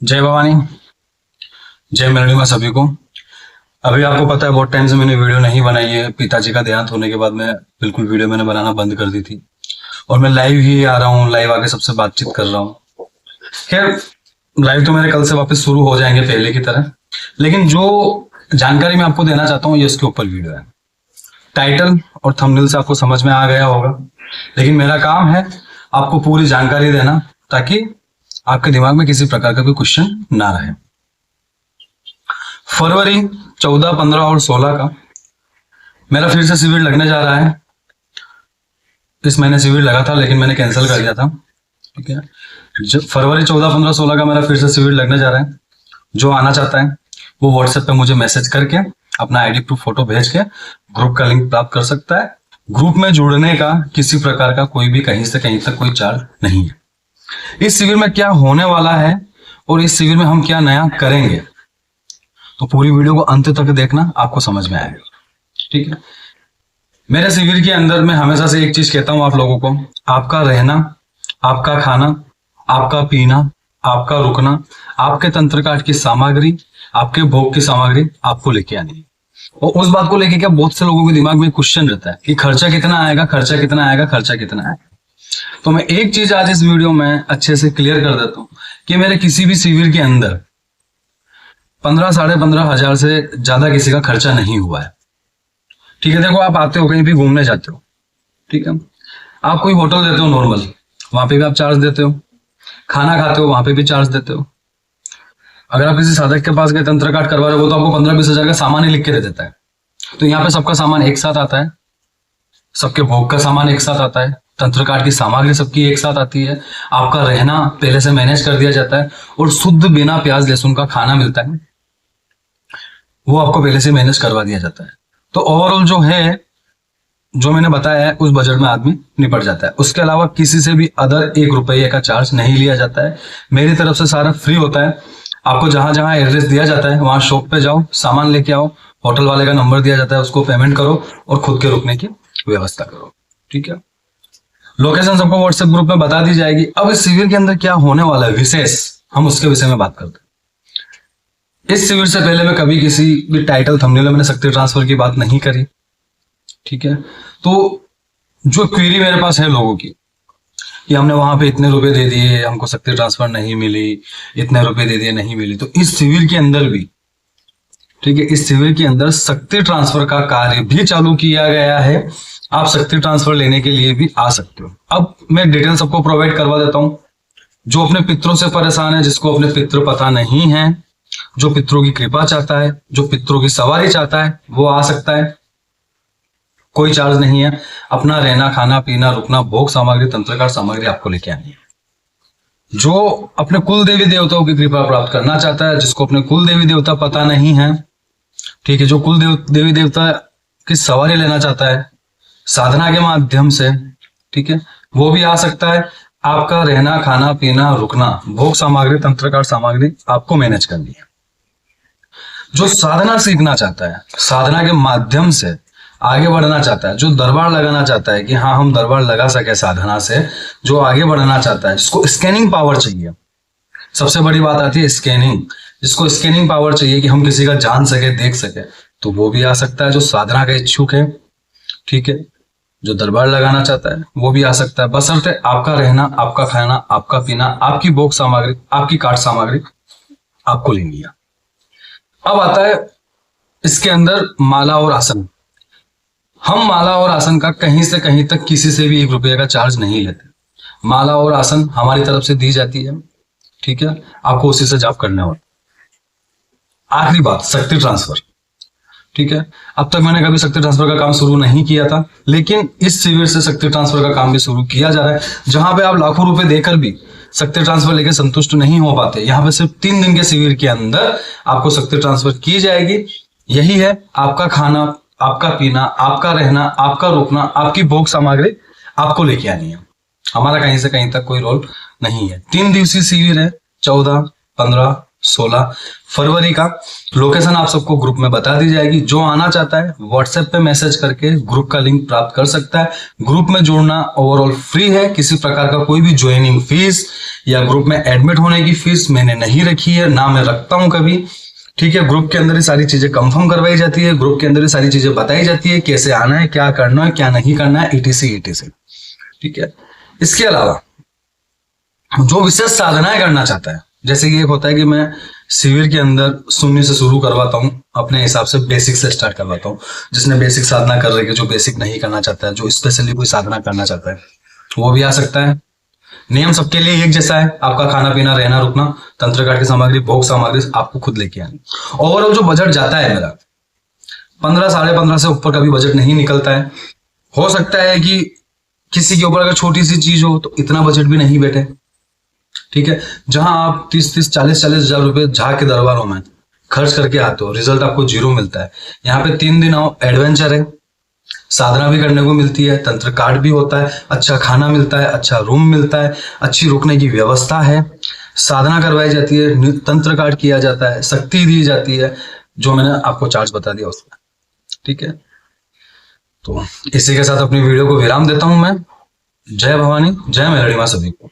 जय भवानी, जय मेलडी में सभी को। अभी आपको पता है बहुत टाइम से मैंने वीडियो नहीं बनाई है। पिताजी का देहांत होने के बाद मैं बिल्कुल वीडियो मैंने बनाना बंद कर दी थी और मैं लाइव ही आ रहा हूँ, लाइव आके सबसे बातचीत कर रहा हूँ। खैर, लाइव तो मेरे कल से वापस शुरू हो जाएंगे पहले की तरह, लेकिन जो जानकारी मैं आपको देना चाहता हूँ ये उसके ऊपर वीडियो है। टाइटल और थंबनेल से आपको समझ में आ गया होगा, लेकिन मेरा काम है आपको पूरी जानकारी देना ताकि आपके दिमाग में किसी प्रकार का कोई क्वेश्चन ना रहे। फरवरी 14, 15 और 16 का मेरा फिर से शिविर लगने जा रहा है। इस महीने शिविर लगा था लेकिन मैंने कैंसिल कर दिया था। ठीक है, फरवरी 14, 15, 16 का मेरा फिर से शिविर लगने जा रहा है। जो आना चाहता है वो व्हाट्सएप पे मुझे मैसेज करके अपना आईडी प्रूफ फोटो भेज के ग्रुप का लिंक प्राप्त कर सकता है। ग्रुप में जुड़ने का किसी प्रकार का कोई भी कहीं से कहीं तक कोई चार्ज नहीं है। इस शिविर में क्या होने वाला है और इस शिविर में हम क्या नया करेंगे, तो पूरी वीडियो को अंत तक देखना, आपको समझ में आएगा। ठीक है, मेरे शिविर के अंदर मैं हमेशा से एक चीज कहता हूं आप लोगों को, आपका रहना, आपका खाना, आपका पीना, आपका रुकना, आपके तंत्र काट की सामग्री, आपके भोग की सामग्री आपको लेके आनी है। और उस बात को लेके क्या बहुत से लोगों के दिमाग में क्वेश्चन रहता है कि खर्चा कितना आएगा, खर्चा कितना आएगा, खर्चा कितना आएगा। तो मैं एक चीज आज इस वीडियो में अच्छे से क्लियर कर देता हूं कि मेरे किसी भी शिविर के अंदर 15, 15.5 हजार से ज्यादा किसी का खर्चा नहीं हुआ है। ठीक है, देखो आप आते हो कहीं भी घूमने जाते हो, ठीक है, आप कोई होटल देते हो नॉर्मल, वहां पे भी आप चार्ज देते हो, खाना खाते हो वहां पे भी चार्ज देते हो। अगर आप किसी साधक के पास गए तंत्र काट करवा रहे हो तो आपको 15-20 हजार का सामान ही लिख के दे देता है। तो यहाँ पे सबका सामान एक साथ आता है, सबके भोग का सामान एक साथ आता है, तंत्र काट की सामग्री सबकी एक साथ आती है, आपका रहना पहले से मैनेज कर दिया जाता है और शुद्ध बिना प्याज लहसुन का खाना मिलता है, वो आपको पहले से मैनेज करवा दिया जाता है। तो ओवरऑल जो है, जो मैंने बताया है उस बजट में आदमी निपट जाता है। उसके अलावा किसी से भी अदर 1 रुपये का चार्ज नहीं लिया जाता है। मेरी तरफ से सारा फ्री होता है। आपको जहां जहां एड्रेस दिया जाता है वहां शॉप पे जाओ, सामान लेके आओ, होटल वाले का नंबर दिया जाता है, उसको पेमेंट करो और खुद के रुकने की व्यवस्था करो। ठीक है, लोकेशन सबको व्हाट्सएप ग्रुप में बता दी जाएगी। अब इस शिविर के अंदर क्या होने वाला है विशेष, हम उसके विषय में बात करते हैं। इस शिविर से पहले मैं कभी किसी भी टाइटल थंबनेल में मैंने शक्ति ट्रांसफर की बात नहीं करी। ठीक है, तो जो क्वेरी मेरे पास है लोगों की कि हमने वहां पे इतने रुपए दे दिए, हमको शक्ति ट्रांसफर नहीं मिली, इतने रुपए दे दिए नहीं मिली, तो इस शिविर के अंदर भी, ठीक है, इस शिविर के अंदर शक्ति ट्रांसफर का कार्य भी चालू किया गया है। आप शक्ति ट्रांसफर लेने के लिए भी आ सकते हो। अब मैं डिटेल सबको प्रोवाइड करवा देता हूं। जो अपने पितरों से परेशान है, जिसको अपने पितृ पता नहीं है, जो पितरों की कृपा चाहता है, जो पितरों की सवारी चाहता है, वो आ सकता है। कोई चार्ज नहीं है। अपना रहना, खाना, पीना, रुकना, भोग सामग्री, तंत्रकार सामग्री आपको लेके आनी है। जो अपने कुल देवी देवताओं की कृपा प्राप्त करना चाहता है, जिसको अपने कुल देवी देवता पता नहीं है, ठीक है, जो कुल देवी देवता की सवारी लेना चाहता है साधना के माध्यम से, ठीक है, वो भी आ सकता है। आपका रहना, खाना, पीना, रुकना, भोग सामग्री, तंत्रकार सामग्री आपको मैनेज करनी है। जो साधना सीखना चाहता है, साधना के माध्यम से आगे बढ़ना चाहता है, जो दरबार लगाना चाहता है कि हाँ हम दरबार लगा सके साधना से, जो आगे बढ़ना चाहता है, जिसको स्कैनिंग पावर चाहिए, सबसे बड़ी बात आती है स्कैनिंग, जिसको स्कैनिंग पावर चाहिए कि हम किसी का जान सके, देख सके, तो वो भी आ सकता है। जो साधना का इच्छुक है, ठीक है, जो दरबार लगाना चाहता है वो भी आ सकता है, बशर्ते आपका रहना, आपका खाना, आपका पीना, आपकी भोग सामग्री, आपकी काट सामग्री आपको लेनी है। अब आता है इसके अंदर माला और आसन। हम माला और आसन का कहीं से कहीं तक किसी से भी 1 रुपये का चार्ज नहीं लेते। माला और आसन हमारी तरफ से दी जाती है, ठीक है, आपको उसी से जाप करने होता। आखिरी बात, शक्ति ट्रांसफर। ठीक है, अब तक मैंने कभी शक्ति ट्रांसफर का काम शुरू नहीं किया था, लेकिन इस शिविर से शक्ति ट्रांसफर का काम भी शुरू किया जा रहा है। जहां पे आप लाखों रुपए देकर भी शक्ति ट्रांसफर लेकर संतुष्ट नहीं हो पाते, यहाँ पे सिर्फ 3 दिन के शिविर के अंदर आपको शक्ति ट्रांसफर की जाएगी। यही है, आपका खाना, आपका पीना, आपका रहना, आपका रुकना, आपकी भोग सामग्री आपको लेके आनी है। हमारा कहीं से कहीं तक कोई रोल नहीं है। 3 दिवसीय शिविर है, 14, 15, 16 फरवरी का। लोकेशन आप सबको ग्रुप में बता दी जाएगी। जो आना चाहता है व्हाट्सएप पे मैसेज करके ग्रुप का लिंक प्राप्त कर सकता है। ग्रुप में जुड़ना ओवरऑल फ्री है, किसी प्रकार का कोई भी ज्वाइनिंग फीस या ग्रुप में एडमिट होने की फीस मैंने नहीं रखी है, ना मैं रखता हूं कभी। ठीक है, ग्रुप के अंदर ही सारी चीजें कंफर्म करवाई जाती है, ग्रुप के अंदर ही सारी चीजें बताई जाती है, कैसे आना है, क्या करना है, क्या नहीं करना है, etc। ठीक है, इसके अलावा जो विशेष साधनाएं करना चाहता है, जैसे कि एक होता है कि मैं शिविर के अंदर शून्य से शुरू करवाता हूँ, अपने हिसाब से बेसिक से स्टार्ट करवाता हूँ। जिसने बेसिक साधना कर रही है, जो बेसिक नहीं करना चाहता है, जो स्पेशली कोई साधना करना चाहता है, वो भी आ सकता है। नियम सबके लिए एक जैसा है, आपका खाना पीना रहना रुकना, तंत्र काट की सामग्री, भोग सामग्री आपको खुद लेके आनी। ओवरऑल जो बजट जाता है मेरा 15 साढ़े 15 से ऊपर कभी बजट नहीं निकलता है। हो सकता है कि किसी के ऊपर अगर छोटी सी चीज हो तो इतना बजट भी नहीं बैठे। ठीक है, जहां आप 30-30 40-40 हजार रुपए झा के दरबारों में खर्च करके आते हो, रिजल्ट आपको 0 मिलता है। यहाँ पे 3 दिन आओ, एडवेंचर है, साधना भी करने को मिलती है, तंत्र कार्ड भी होता है, अच्छा खाना मिलता है, अच्छा रूम मिलता है, अच्छी रुकने की व्यवस्था है, साधना करवाई जाती है, तंत्र कार्ड किया जाता है, शक्ति दी जाती है, जो मैंने आपको चार्ज बता दिया उसमें। ठीक है, तो इसी के साथ अपनी वीडियो को विराम देता हूं मैं। जय भवानी, जय मेलड़ी मां सभी को।